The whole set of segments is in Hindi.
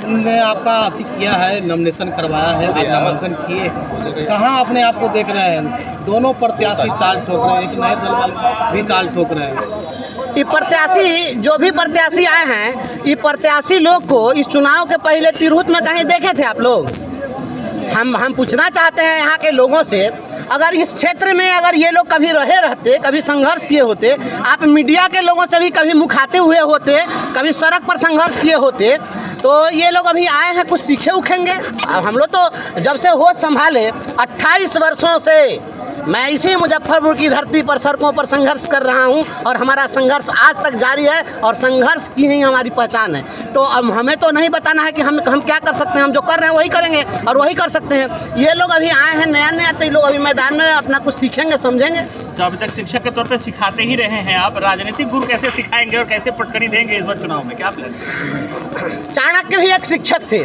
ने आपका किया है, नॉमिनेशन करवाया है, आप नामांकन किए, कहाँ अपने आप को देख रहे हैं? दोनों प्रत्याशी ताल ठोक रहे हैं, एक नए दल वाले भी ताल ठोक रहे हैं। ये प्रत्याशी, जो भी प्रत्याशी आए हैं, ये प्रत्याशी लोग को इस चुनाव के पहले तिरहुत में कहीं देखे थे आप लोग? हम पूछना चाहते हैं यहाँ के लोगों से, अगर इस क्षेत्र में अगर ये लोग कभी रहते, कभी संघर्ष किए होते, आप मीडिया के लोगों से भी कभी मुखातिब हुए होते, कभी सड़क पर संघर्ष किए होते, तो ये लोग अभी आए हैं कुछ सीखे उखेंगे। अब हम लोग तो जब से होश संभाले 28 वर्षों से मैं इसी मुजफ्फरपुर की धरती पर सड़कों पर संघर्ष कर रहा हूं और हमारा संघर्ष आज तक जारी है और संघर्ष की ही हमारी पहचान है। तो अब हमें तो नहीं बताना है कि हम क्या कर सकते हैं, हम जो कर रहे हैं वही करेंगे और वही कर सकते हैं। ये लोग अभी आए हैं नया, तो ये लोग अभी मैदान में अपना कुछ सीखेंगे, समझेंगे। तो अभी तक शिक्षक के तौर पर सिखाते ही रहे हैं आप, राजनीतिक गुरु कैसे सिखाएंगे और कैसे पटकनी देंगे इस बार चुनाव में, क्या प्लान? चाणक्य भी एक शिक्षक थे।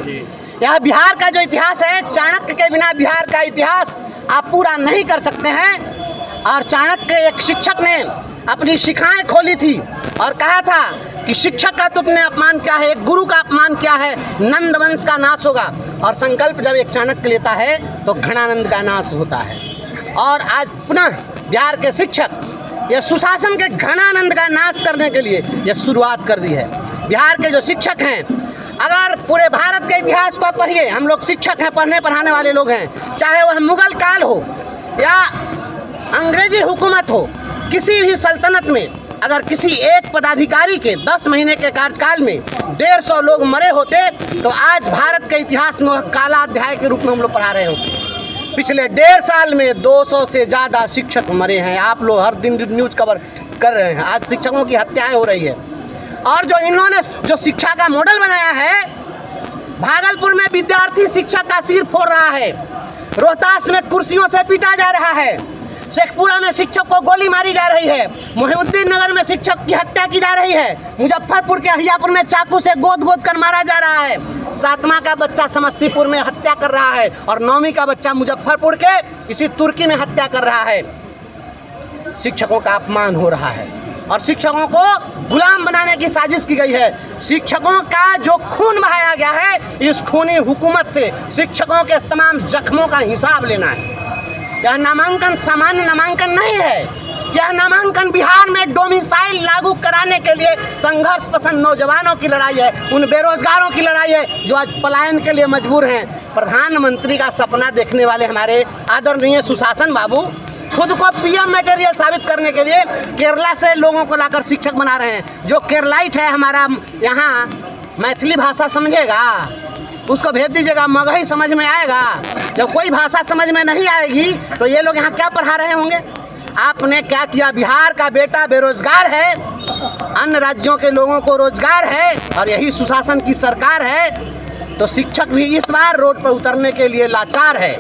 यह बिहार का जो इतिहास है, चाणक्य के बिना बिहार का इतिहास आप पूरा नहीं कर सकते हैं। और चाणक्य एक शिक्षक ने अपनी शिखाएं खोली थी और कहा था कि शिक्षक का तुमने अपमान किया है, एक गुरु का अपमान किया है, नंद वंश का नाश होगा। और संकल्प जब एक चाणक्य लेता है तो घनानंद का नाश होता है। और आज पुनः बिहार के शिक्षक ये सुशासन के घनानंद का नाश करने के लिए ये शुरुआत कर दी है। बिहार के जो शिक्षक हैं, अगर पूरे भारत के इतिहास को पढ़िए, हम लोग शिक्षक हैं, पढ़ने पढ़ाने वाले लोग हैं, चाहे वह मुगल काल हो या अंग्रेजी हुकूमत हो, किसी भी सल्तनत में अगर किसी एक पदाधिकारी के 10 महीने के कार्यकाल में 150 लोग मरे होते तो आज भारत के इतिहास में वह काला अध्याय के रूप में हम लोग पढ़ा रहे होते। पिछले 1.5 साल में 200 से ज़्यादा शिक्षक मरे हैं। आप लोग हर दिन न्यूज़ कवर कर रहे हैं, आज शिक्षकों की हत्याएं हो रही है। और जो इन्होंने जो शिक्षा का मॉडल बनाया है, भागलपुर में विद्यार्थी शिक्षक का सिर फोड़ रहा है, रोहतास में कुर्सियों से पीटा जा रहा है, शेखपुरा में शिक्षक को गोली मारी जा रही है, मोहिउद्दीन नगर में शिक्षक की हत्या की जा रही है, मुजफ्फरपुर के अहियापुर में चाकू से गोद कर मारा जा रहा है, 7वां का बच्चा समस्तीपुर में हत्या कर रहा है और 9वीं का बच्चा मुजफ्फरपुर के इसी तुर्की में हत्या कर रहा है। शिक्षकों का अपमान हो रहा है और शिक्षकों को गुलाम बनाने की साजिश की गई है। शिक्षकों का जो खून बहाया गया है, इस खूनी हुकूमत से शिक्षकों के तमाम जख्मों का हिसाब लेना है। यह नामांकन सामान्य नामांकन नहीं है, यह नामांकन बिहार में डोमिसाइल लागू कराने के लिए संघर्ष पसंद नौजवानों की लड़ाई है, उन बेरोजगारों की लड़ाई है जो आज पलायन के लिए मजबूर हैं। प्रधानमंत्री का सपना देखने वाले हमारे आदरणीय सुशासन बाबू खुद को पीएम मटेरियल साबित करने के लिए केरला से लोगों को लाकर शिक्षक बना रहे हैं। जो केरलाइट है हमारा यहाँ मैथिली भाषा समझेगा, उसको भेज दीजिएगा, मगही समझ में आएगा। जब कोई भाषा समझ में नहीं आएगी तो ये लोग यहाँ क्या पढ़ा रहे होंगे? आपने क्या किया? बिहार का बेटा बेरोजगार है, अन्य राज्यों के लोगों को रोजगार है और यही सुशासन की सरकार है। तो शिक्षक भी इस बार रोड पर उतरने के लिए लाचार है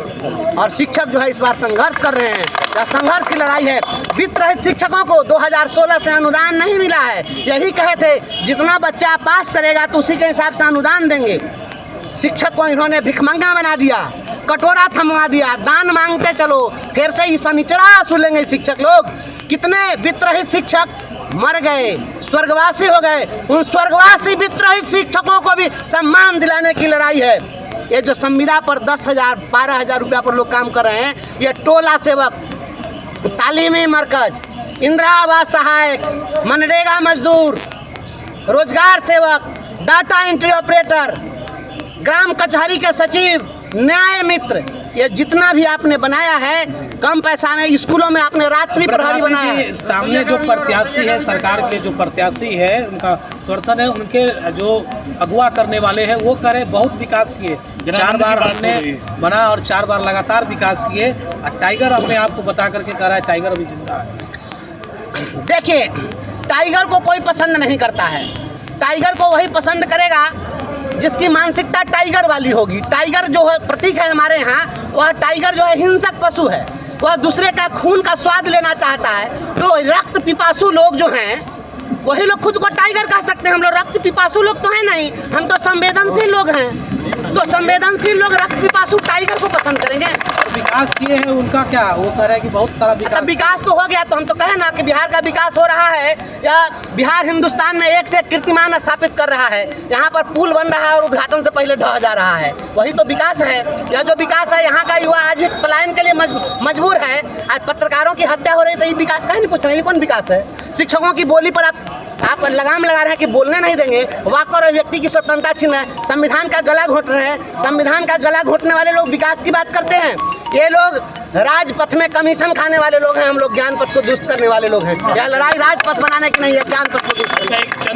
और शिक्षक जो है इस बार संघर्ष कर रहे हैं। यह संघर्ष की लड़ाई है। वित्त रहित शिक्षकों को 2016 से अनुदान नहीं मिला है। यही कहे थे जितना बच्चा पास करेगा तो उसी के हिसाब से अनुदान देंगे। शिक्षक को इन्होंने भिखमंगा बना दिया, कटोरा थमवा दिया, दान मांगते चलो, फिर से ही सनिचरा सुलेंगे शिक्षक लोग। कितने वित्त रहित शिक्षक मर गए, स्वर्गवासी हो गए। उन स्वर्गवासी वित्त रहित शिक्षकों को भी सम्मान दिलाने की लड़ाई है। ये जो संविदा पर 10,000 12,000 रुपया पर लोग काम कर रहे हैं, ये टोला सेवक, तालीमी मरकज, इंदिरा आवास सहायक, मनरेगा मजदूर, रोजगार सेवक, डाटा एंट्री ऑपरेटर, ग्राम कचहरी के सचिव, न्याय मित्र, ये जितना भी आपने बनाया है कम पैसा में स्कूलों में आपने रात्रि प्रहरी बनाया है। सामने जो प्रत्याशी है, सरकार के जो प्रत्याशी है, उनका समर्थन है, उनके जो अगुवा करने वाले हैं वो करे बहुत विकास किए। 4 बार हमने बना और 4 बार लगातार विकास किए। टाइगर अपने आप को बता करके कह रहा है टाइगर अभी जिंदा है। देखिए, टाइगर को कोई पसंद नहीं करता है। टाइगर को वही पसंद करेगा जिसकी मानसिकता टाइगर वाली होगी। टाइगर जो है प्रतीक है हमारे यहाँ, वह टाइगर जो है हिंसक पशु है, वह दूसरे का खून का स्वाद लेना चाहता है। तो रक्त पिपासु लोग जो हैं वही लोग खुद को टाइगर कह सकते हैं। हम लोग रक्त पिपासु लोग तो हैं नहीं, हम तो संवेदनशील लोग हैं। तो संवेदनशील लोग रक्त पिपासु टाइगर को पसंद करेंगे। और विकास किए हैं उनका क्या, वो कह रहे हैं कि बहुत सारा विकास। विकास तो हो गया, तो हम तो कहें ना कि बिहार का विकास हो रहा है, या बिहार हिंदुस्तान में एक से एक कीर्तिमान स्थापित कर रहा है। यहाँ पर पुल बन रहा है और उद्घाटन से पहले ढह जा रहा है, वही तो विकास है। यह जो विकास है, यहाँ का युवा आज भी पलायन के लिए मजबूर है। आज पत्रकारों की हत्या हो रही है, तो ये विकास का ही नहीं पूछ रहे, ये कौन विकास है? शिक्षकों की बोली पर आप लगाम लगा रहे हैं कि बोलने नहीं देंगे, वाक और व्यक्ति की स्वतंत्रता छीन रहे हैं, संविधान का गला घोट रहे हैं। संविधान का गला घोटने वाले लोग विकास की बात करते हैं। ये लोग राजपथ में कमीशन खाने वाले लोग हैं, हम लोग ज्ञान पथ को दुरुस्त करने वाले लोग हैं। यह लड़ाई राजपथ बनाने की नहीं है, ज्ञान पथ को दुरुस्त करने की।